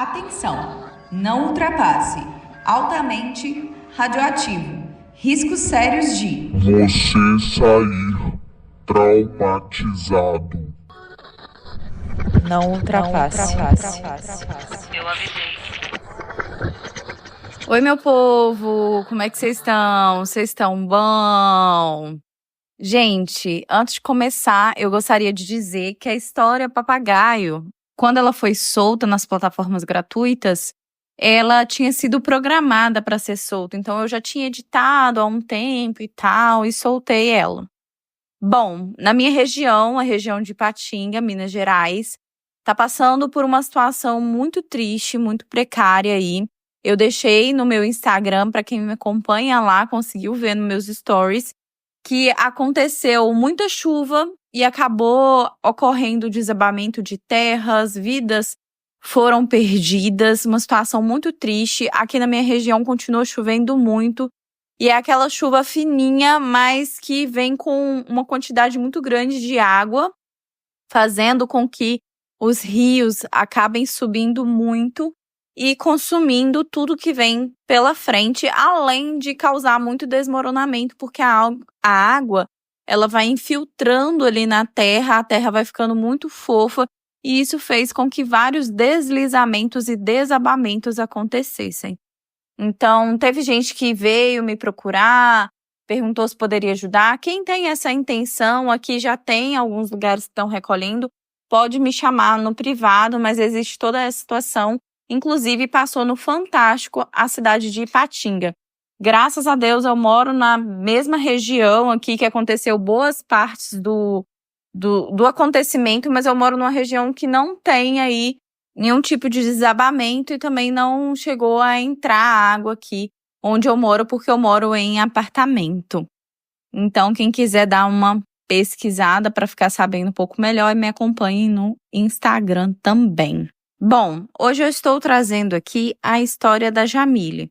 Atenção! Não ultrapasse. Altamente radioativo. Riscos sérios de você sair traumatizado. Não ultrapasse. Eu avisei. Oi, meu povo! Como é que vocês estão? Vocês estão bom? Gente, antes de começar, eu gostaria de dizer que a história Papagaio, quando ela foi solta nas plataformas gratuitas, ela tinha sido programada para ser solta. Então, eu já tinha editado há um tempo e tal, e soltei ela. Bom, na minha região, a região de Ipatinga, Minas Gerais, tá passando por uma situação muito triste, muito precária aí. Eu deixei no meu Instagram, para quem me acompanha lá, conseguiu ver nos meus stories, que aconteceu muita chuva e acabou ocorrendo desabamento de terras, vidas foram perdidas, uma situação muito triste. Aqui na minha região continua chovendo muito e é aquela chuva fininha, mas que vem com uma quantidade muito grande de água, fazendo com que os rios acabem subindo muito e consumindo tudo que vem pela frente, além de causar muito desmoronamento, porque a água ela vai infiltrando ali na terra, a terra vai ficando muito fofa, e isso fez com que vários deslizamentos e desabamentos acontecessem. Então, teve gente que veio me procurar, perguntou se poderia ajudar. Quem tem essa intenção aqui, já tem alguns lugares que estão recolhendo, pode me chamar no privado, mas existe toda essa situação. Inclusive, passou no Fantástico a cidade de Ipatinga. Graças a Deus, eu moro na mesma região aqui que aconteceu boas partes do acontecimento, mas eu moro numa região que não tem aí nenhum tipo de desabamento e também não chegou a entrar água aqui onde eu moro, porque eu moro em apartamento. Então, quem quiser dar uma pesquisada para ficar sabendo um pouco melhor, me acompanhe no Instagram também. Bom, hoje eu estou trazendo aqui a história da Jamile.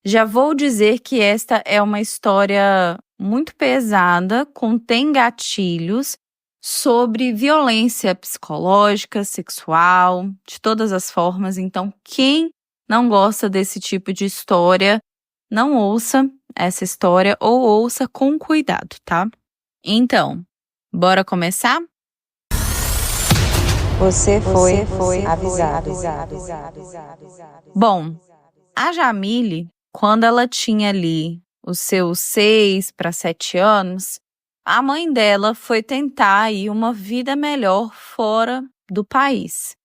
Já vou dizer que esta é uma história muito pesada, contém gatilhos sobre violência psicológica, sexual, de todas as formas. Então, quem não gosta desse tipo de história, não ouça essa história ou ouça com cuidado, tá? Então, bora começar? Você foi avisado. Bom, a Jamile, quando ela tinha ali os seus 6 para 7 anos, a mãe dela foi tentar aí uma vida melhor fora do país.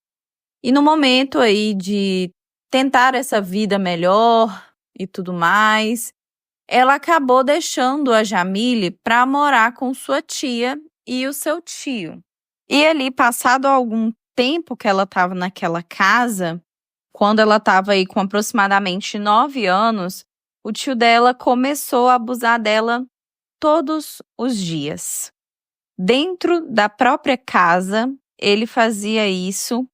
E no momento aí de tentar essa vida melhor e tudo mais, ela acabou deixando a Jamile para morar com sua tia e o seu tio. E ali, passado algum tempo que ela estava naquela casa, quando ela estava aí com aproximadamente 9 anos, o tio dela começou a abusar dela todos os dias. Dentro da própria casa, ele fazia isso.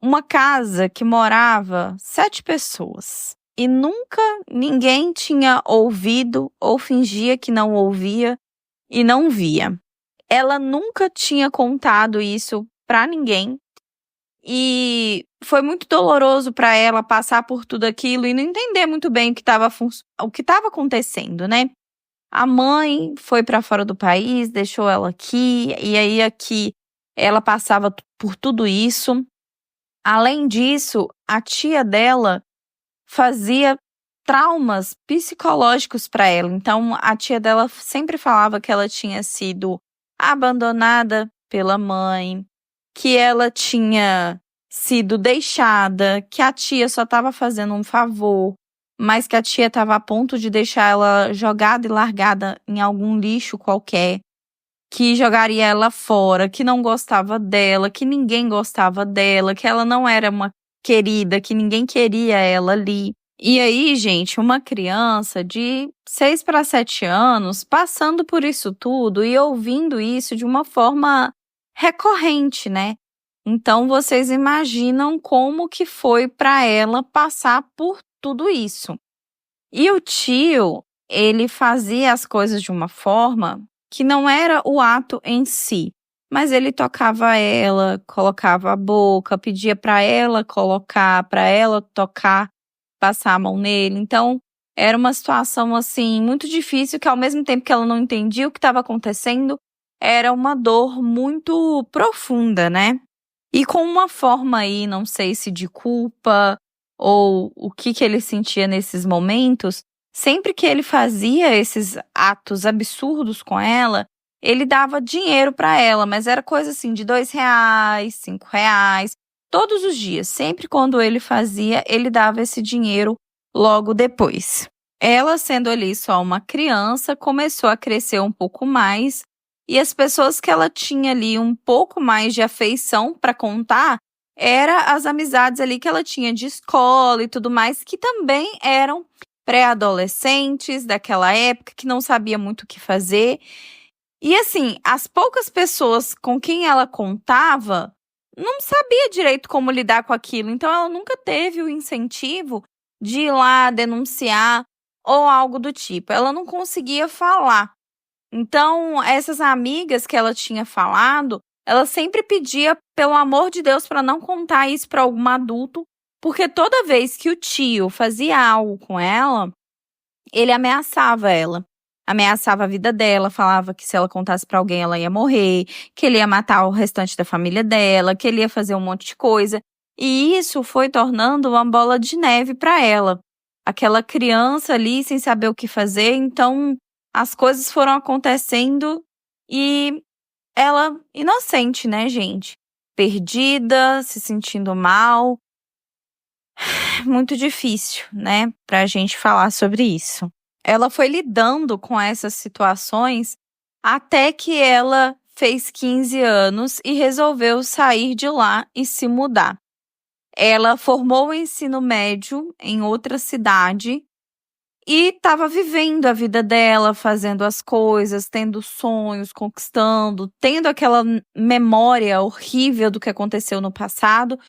Uma casa que morava 7 pessoas. E nunca ninguém tinha ouvido ou fingia que não ouvia e não via. Ela nunca tinha contado isso para ninguém e foi muito doloroso para ela passar por tudo aquilo e não entender muito bem o que estava acontecendo, né? A mãe foi para fora do país, deixou ela aqui e aí aqui ela passava por tudo isso. Além disso, a tia dela fazia traumas psicológicos para ela. Então, a tia dela sempre falava que ela tinha sido abandonada pela mãe, que ela tinha sido deixada, que a tia só estava fazendo um favor, mas que a tia estava a ponto de deixar ela jogada e largada em algum lixo qualquer, que jogaria ela fora, que não gostava dela, que ninguém gostava dela, que ela não era uma querida, que ninguém queria ela ali. E aí, gente, uma criança de 6 para 7 anos passando por isso tudo e ouvindo isso de uma forma recorrente, né? Então, vocês imaginam como que foi para ela passar por tudo isso. E o tio, ele fazia as coisas de uma forma que não era o ato em si, mas ele tocava ela, colocava a boca, pedia para ela colocar, para ela tocar, passar a mão nele. Então, era uma situação assim muito difícil, que ao mesmo tempo que ela não entendia o que estava acontecendo, era uma dor muito profunda, né? E com uma forma aí, não sei se de culpa ou o que ele sentia nesses momentos, sempre que ele fazia esses atos absurdos com ela, ele dava dinheiro para ela, mas era coisa assim de R$ 2, R$ 5, todos os dias. Sempre quando ele fazia, ele dava esse dinheiro logo depois. Ela, sendo ali só uma criança, começou a crescer um pouco mais, e as pessoas que ela tinha ali um pouco mais de afeição para contar era as amizades ali que ela tinha de escola e tudo mais, que também eram pré-adolescentes daquela época, que não sabia muito o que fazer. E assim, as poucas pessoas com quem ela contava não sabia direito como lidar com aquilo, então ela nunca teve o incentivo de ir lá denunciar ou algo do tipo. Ela não conseguia falar. Então, essas amigas que ela tinha falado, ela sempre pedia, pelo amor de Deus, para não contar isso para algum adulto, porque toda vez que o tio fazia algo com ela, ele ameaçava ela. Ameaçava a vida dela, falava que se ela contasse para alguém ela ia morrer, que ele ia matar o restante da família dela, que ele ia fazer um monte de coisa. E isso foi tornando uma bola de neve para ela. Aquela criança ali sem saber o que fazer, então as coisas foram acontecendo e ela, inocente, né, gente? Perdida, se sentindo mal. Muito difícil, né, pra gente falar sobre isso. Ela foi lidando com essas situações até que ela fez 15 anos e resolveu sair de lá e se mudar. Ela formou o ensino médio em outra cidade e estava vivendo a vida dela, fazendo as coisas, tendo sonhos, conquistando, tendo aquela memória horrível do que aconteceu no passado,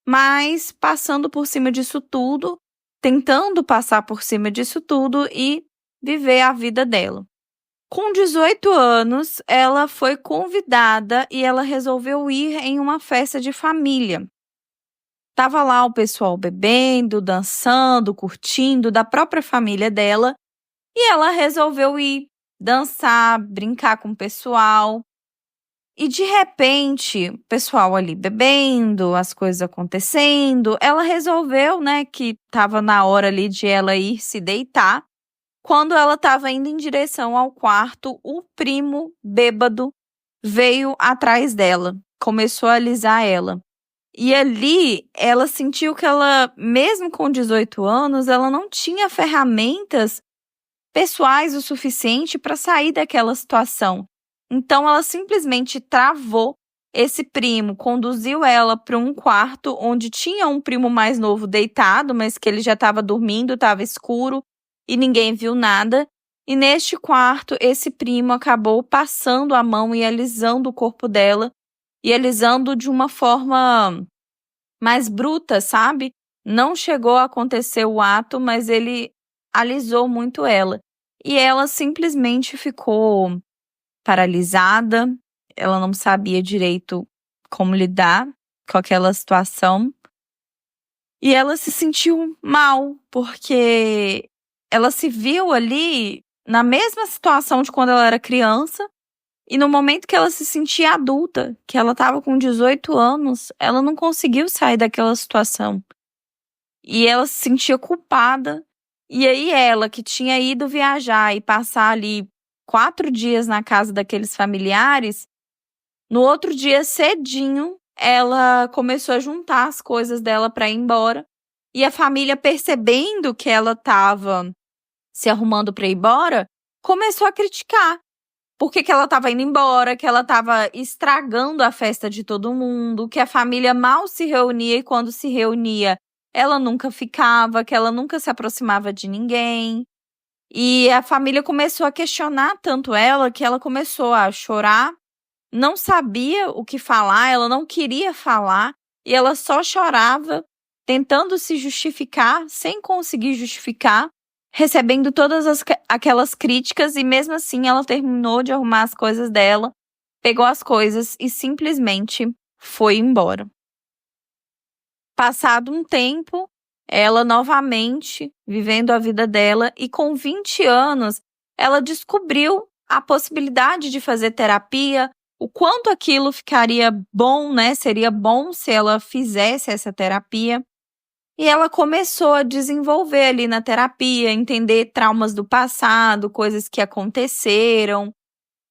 mas passando por cima disso tudo, tentando passar por cima disso tudo e viver a vida dela. Com 18 anos, ela foi convidada e ela resolveu ir em uma festa de família. Tava lá o pessoal bebendo, dançando, curtindo, da própria família dela, e ela resolveu ir dançar, brincar com o pessoal. E de repente, o pessoal ali bebendo, as coisas acontecendo, ela resolveu, né, que tava na hora ali de ela ir se deitar. Quando ela estava indo em direção ao quarto, o primo bêbado veio atrás dela, começou a alisar ela. E ali, ela sentiu que ela, mesmo com 18 anos, ela não tinha ferramentas pessoais o suficiente para sair daquela situação. Então, ela simplesmente travou esse primo, conduziu ela para um quarto onde tinha um primo mais novo deitado, mas que ele já estava dormindo, estava escuro e ninguém viu nada. E neste quarto, esse primo acabou passando a mão e alisando o corpo dela, e alisando de uma forma mais bruta, sabe? Não chegou a acontecer o ato, mas ele alisou muito ela. E ela simplesmente ficou paralisada, ela não sabia direito como lidar com aquela situação. E ela se sentiu mal, porque ela se viu ali na mesma situação de quando ela era criança, e no momento que ela se sentia adulta, que ela estava com 18 anos, ela não conseguiu sair daquela situação. E ela se sentia culpada. E aí ela, que tinha ido viajar e passar ali 4 dias na casa daqueles familiares, no outro dia cedinho, ela começou a juntar as coisas dela para ir embora. E a família, percebendo que ela estava se arrumando para ir embora, começou a criticar. Por que ela estava indo embora, que ela estava estragando a festa de todo mundo, que a família mal se reunia e quando se reunia, ela nunca ficava, que ela nunca se aproximava de ninguém. E a família começou a questionar tanto ela que ela começou a chorar, não sabia o que falar, ela não queria falar e ela só chorava, tentando se justificar, sem conseguir justificar, recebendo todas aquelas críticas, e mesmo assim ela terminou de arrumar as coisas dela pegou as coisas e simplesmente foi embora. Passado um tempo, ela novamente vivendo a vida dela e com 20 anos, ela descobriu a possibilidade de fazer terapia, o quanto aquilo ficaria bom, né? Seria bom se ela fizesse essa terapia. E ela começou a desenvolver ali na terapia, entender traumas do passado, coisas que aconteceram,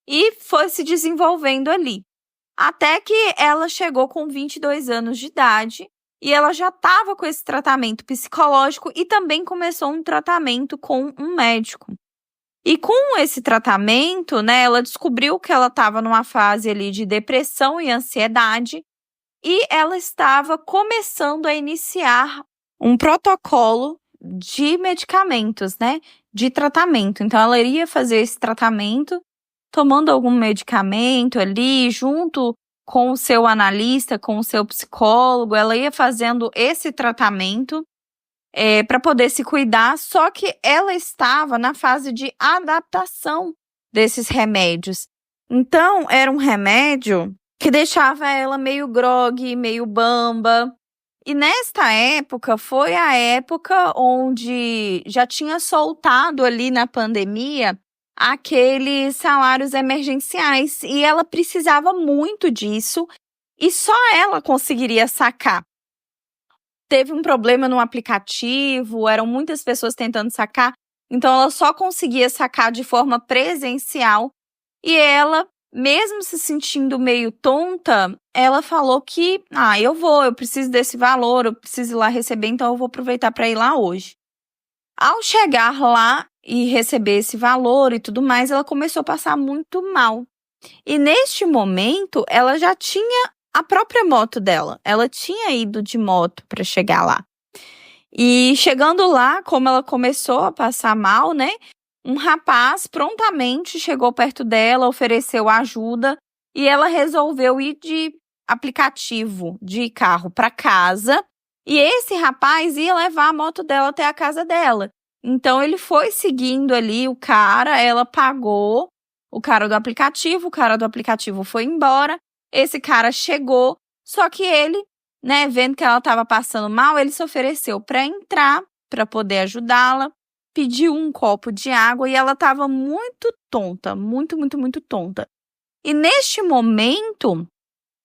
e foi se desenvolvendo ali. Até que ela chegou com 22 anos de idade e ela já estava com esse tratamento psicológico e também começou um tratamento com um médico. E com esse tratamento, né, ela descobriu que ela estava numa fase ali de depressão e ansiedade e ela estava começando a iniciar um protocolo de medicamentos, né, de tratamento. Então, ela iria fazer esse tratamento tomando algum medicamento ali, junto com o seu analista, com o seu psicólogo, ela ia fazendo esse tratamento para poder se cuidar, só que ela estava na fase de adaptação desses remédios. Então, era um remédio que deixava ela meio grogue, meio bamba. E nesta época, foi a época onde já tinha soltado ali na pandemia aqueles salários emergenciais e ela precisava muito disso e só ela conseguiria sacar. Teve um problema no aplicativo, eram muitas pessoas tentando sacar, então ela só conseguia sacar de forma presencial e ela, mesmo se sentindo meio tonta, ela falou que, eu preciso desse valor, eu preciso ir lá receber, então eu vou aproveitar para ir lá hoje. Ao chegar lá e receber esse valor e tudo mais, ela começou a passar muito mal. E neste momento, ela já tinha a própria moto dela. Ela tinha ido de moto para chegar lá. E chegando lá, como ela começou a passar mal, né? Um rapaz prontamente chegou perto dela, ofereceu ajuda e ela resolveu ir de aplicativo de carro para casa. E esse rapaz ia levar a moto dela até a casa dela. Então, ele foi seguindo ali o cara, ela pagou o cara do aplicativo foi embora, esse cara chegou, só que ele, né, vendo que ela estava passando mal, ele se ofereceu para entrar, para poder ajudá-la, pediu um copo de água e ela estava muito tonta, muito tonta. E neste momento,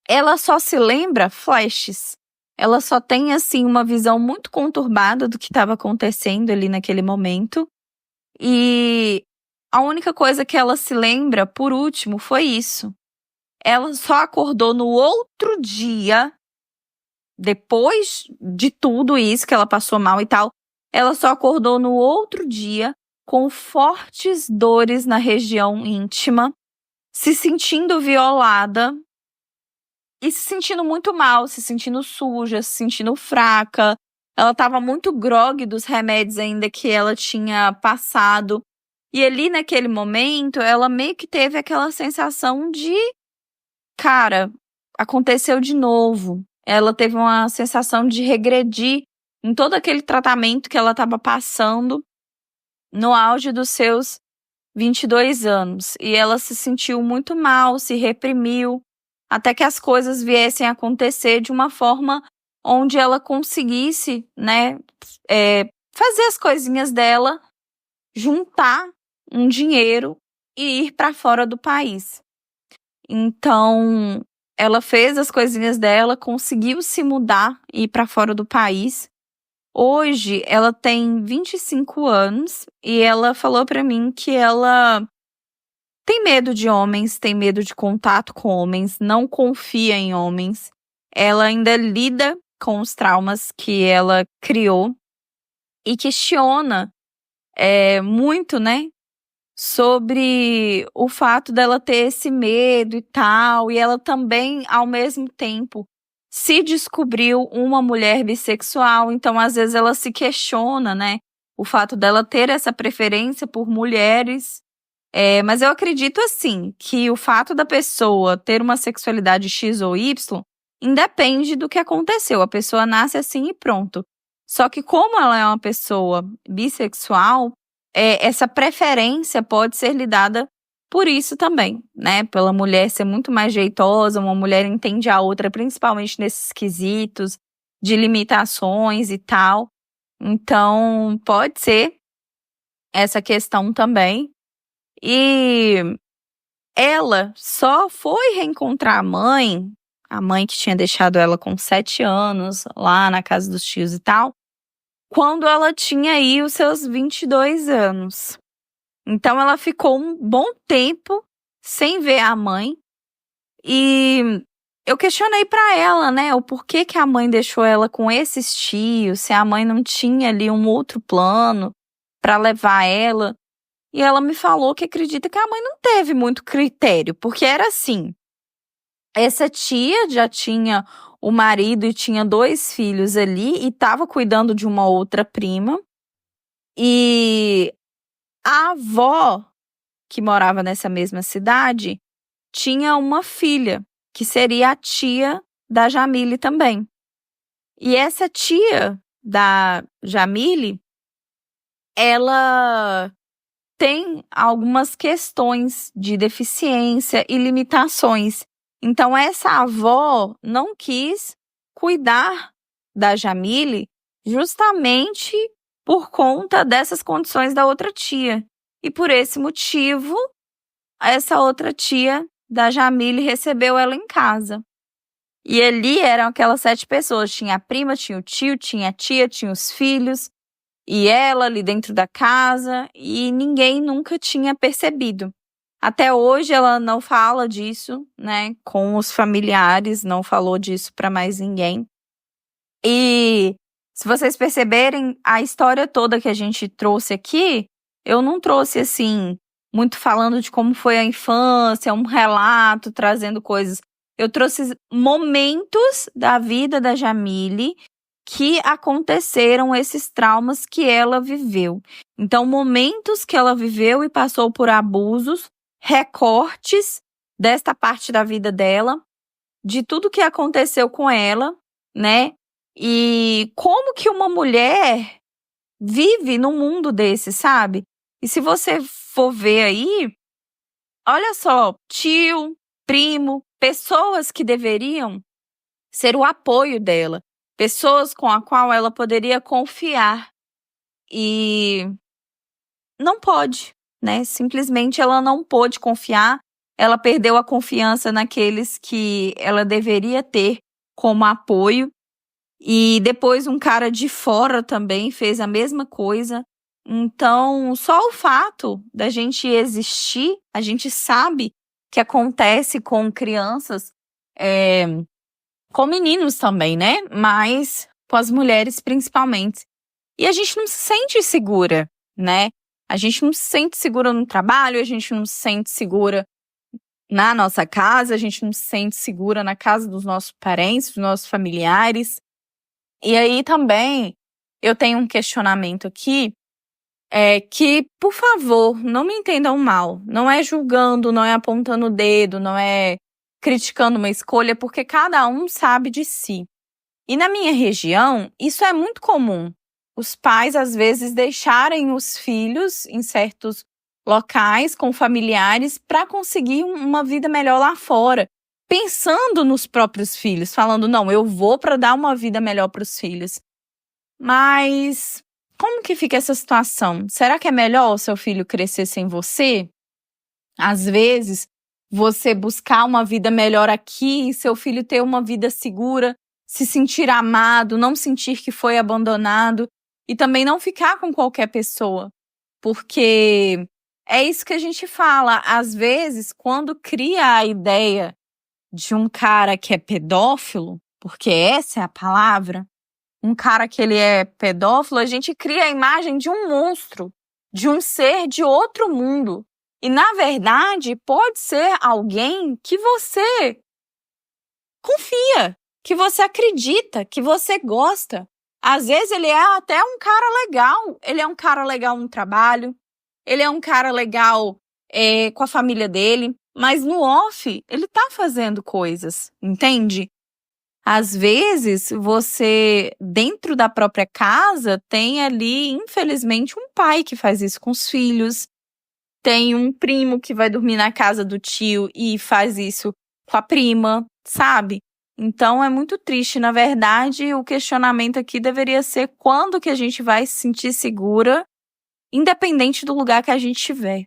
ela só se lembra flashes. Ela só tem, assim, uma visão muito conturbada do que estava acontecendo ali naquele momento. E a única coisa que ela se lembra, por último, foi isso. Ela só acordou no outro dia, depois de tudo isso, que ela passou mal e tal, ela só acordou no outro dia com fortes dores na região íntima, se sentindo violada, e se sentindo muito mal, se sentindo suja, se sentindo fraca. Ela estava muito grogue dos remédios ainda que ela tinha passado. E ali naquele momento, ela meio que teve aquela sensação de, cara, aconteceu de novo. Ela teve uma sensação de regredir em todo aquele tratamento que ela estava passando no auge dos seus 22 anos. E ela se sentiu muito mal, se reprimiu, até que as coisas viessem a acontecer de uma forma onde ela conseguisse, né, fazer as coisinhas dela, juntar um dinheiro e ir para fora do país. Então, ela fez as coisinhas dela, conseguiu se mudar e ir para fora do país. Hoje, ela tem 25 anos e ela falou para mim que ela tem medo de homens, tem medo de contato com homens, não confia em homens. Ela ainda lida com os traumas que ela criou e questiona muito, né, sobre o fato dela ter esse medo e tal. E ela também, ao mesmo tempo, se descobriu uma mulher bissexual. Então, às vezes, ela se questiona, né, o fato dela ter essa preferência por mulheres. Mas eu acredito, assim, que o fato da pessoa ter uma sexualidade X ou Y independe do que aconteceu. A pessoa nasce assim e pronto. Só que como ela é uma pessoa bissexual, essa preferência pode ser lidada por isso também, né? Pela mulher ser muito mais jeitosa, uma mulher entende a outra, principalmente nesses quesitos de limitações e tal. Então, pode ser essa questão também. E ela só foi reencontrar a mãe que tinha deixado ela com 7 anos, lá na casa dos tios e tal, quando ela tinha aí os seus 22 anos. Então, ela ficou um bom tempo sem ver a mãe. E eu questionei pra ela, né, o porquê que a mãe deixou ela com esses tios, se a mãe não tinha ali um outro plano pra levar ela. E ela me falou que acredita que a mãe não teve muito critério, porque era assim, essa tia já tinha o marido e tinha 2 filhos ali e estava cuidando de uma outra prima. E a avó, que morava nessa mesma cidade, tinha uma filha, que seria a tia da Jamile também. E essa tia da Jamile, ela tem algumas questões de deficiência e limitações. Então, essa avó não quis cuidar da Jamile justamente por conta dessas condições da outra tia. E por esse motivo, essa outra tia da Jamile recebeu ela em casa. E ali eram aquelas 7 pessoas. Tinha a prima, tinha o tio, tinha a tia, tinha os filhos. E ela ali dentro da casa. E ninguém nunca tinha percebido. Até hoje ela não fala disso, né? Com os familiares, não falou disso para mais ninguém. E se vocês perceberem, a história toda que a gente trouxe aqui, eu não trouxe assim, muito falando de como foi a infância, um relato, trazendo coisas. Eu trouxe momentos da vida da Jamile que aconteceram, esses traumas que ela viveu. Então, momentos que ela viveu e passou por abusos, recortes desta parte da vida dela, de tudo que aconteceu com ela, né? E como que uma mulher vive num mundo desse, sabe? E se você for ver aí, olha só, tio, primo, pessoas que deveriam ser o apoio dela, pessoas com a qual ela poderia confiar. E não pode, né? Simplesmente ela não pôde confiar, ela perdeu a confiança naqueles que ela deveria ter como apoio. E depois um cara de fora também fez a mesma coisa. Então, só o fato da gente existir, a gente sabe que acontece com crianças, com meninos também, né? Mas com as mulheres principalmente. E a gente não se sente segura, né? A gente não se sente segura no trabalho, a gente não se sente segura na nossa casa, a gente não se sente segura na casa dos nossos parentes, dos nossos familiares. E aí também eu tenho um questionamento aqui, que, por favor, não me entendam mal. Não é julgando, não é apontando o dedo, não é criticando uma escolha, porque cada um sabe de si. E na minha região, isso é muito comum. Os pais, às vezes, deixarem os filhos em certos locais com familiares para conseguir uma vida melhor lá fora. Pensando nos próprios filhos, falando, não, eu vou para dar uma vida melhor para os filhos. Mas como que fica essa situação? Será que é melhor o seu filho crescer sem você? Às vezes, você buscar uma vida melhor aqui, seu filho ter uma vida segura, se sentir amado, não sentir que foi abandonado e também não ficar com qualquer pessoa. Porque é isso que a gente fala. Às vezes, quando cria a ideia de um cara que é pedófilo, porque essa é a palavra, um cara que ele é pedófilo, a gente cria a imagem de um monstro, de um ser de outro mundo. E, na verdade, pode ser alguém que você confia, que você acredita, que você gosta. Às vezes ele é até um cara legal, ele é um cara legal no trabalho, ele é um cara legal com a família dele, mas no off, ele tá fazendo coisas, entende? Às vezes, você, dentro da própria casa, tem ali, infelizmente, um pai que faz isso com os filhos. Tem um primo que vai dormir na casa do tio e faz isso com a prima, sabe? Então é muito triste. Na verdade, o questionamento aqui deveria ser quando que a gente vai se sentir segura, independente do lugar que a gente estiver.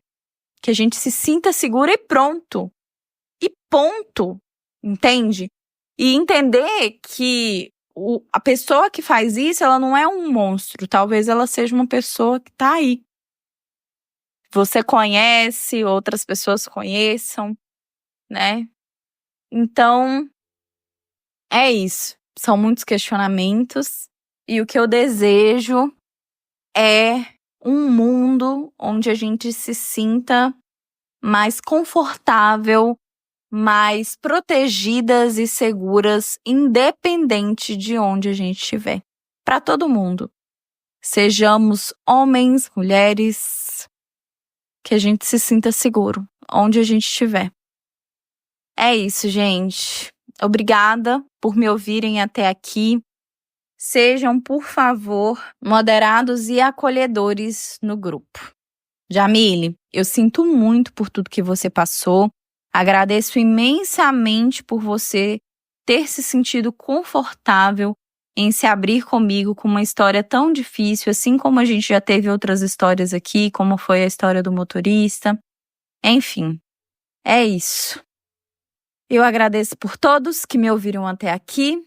Que a gente se sinta segura e pronto. E ponto. Entende? E entender que a pessoa que faz isso, ela não é um monstro. Talvez ela seja uma pessoa que tá aí. Você conhece, outras pessoas conheçam, né? Então, é isso. São muitos questionamentos. E o que eu desejo é um mundo onde a gente se sinta mais confortável, mais protegidas e seguras, independente de onde a gente estiver. Para todo mundo. Sejamos homens, mulheres, que a gente se sinta seguro, onde a gente estiver. É isso, gente. Obrigada por me ouvirem até aqui. Sejam, por favor, moderados e acolhedores no grupo. Jamile, eu sinto muito por tudo que você passou. Agradeço imensamente por você ter se sentido confortável em se abrir comigo com uma história tão difícil, assim como a gente já teve outras histórias aqui, como foi a história do motorista. Enfim, é isso. Eu agradeço por todos que me ouviram até aqui.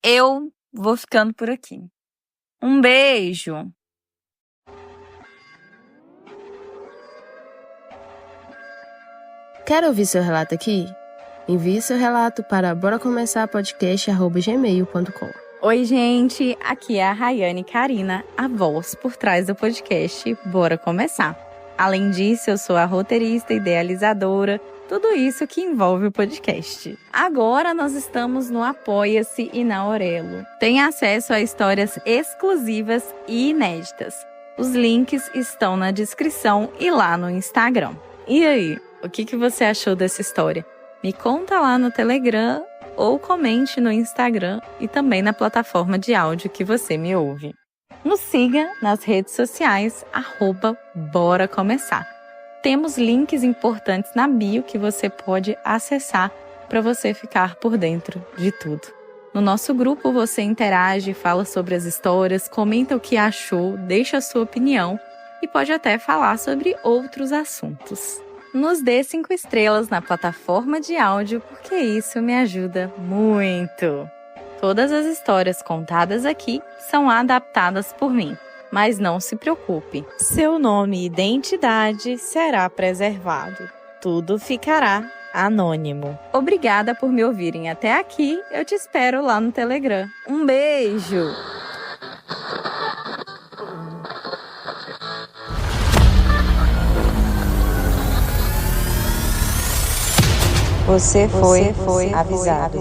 Eu vou ficando por aqui. Um beijo! Quer ouvir seu relato aqui? Envie seu relato para boracomeçarpodcast@gmail.com. Oi, gente! Aqui é a Rayane Karina, a voz por trás do podcast Bora Começar. Além disso, eu sou a roteirista, idealizadora, tudo isso que envolve o podcast. Agora nós estamos no Apoia-se e na Aurelo. Tem acesso a histórias exclusivas e inéditas. Os links estão na descrição e lá no Instagram. E aí, o que você achou dessa história? Me conta lá no Telegram ou comente no Instagram e também na plataforma de áudio que você me ouve. Nos siga nas redes sociais, @Bora Começar. Temos links importantes na bio que você pode acessar para você ficar por dentro de tudo. No nosso grupo você interage, fala sobre as histórias, comenta o que achou, deixa a sua opinião e pode até falar sobre outros assuntos. Nos dê 5 estrelas na plataforma de áudio, porque isso me ajuda muito. Todas as histórias contadas aqui são adaptadas por mim, mas não se preocupe, seu nome e identidade será preservado. Tudo ficará anônimo. Obrigada por me ouvirem até aqui, eu te espero lá no Telegram. Um beijo! Você foi avisado.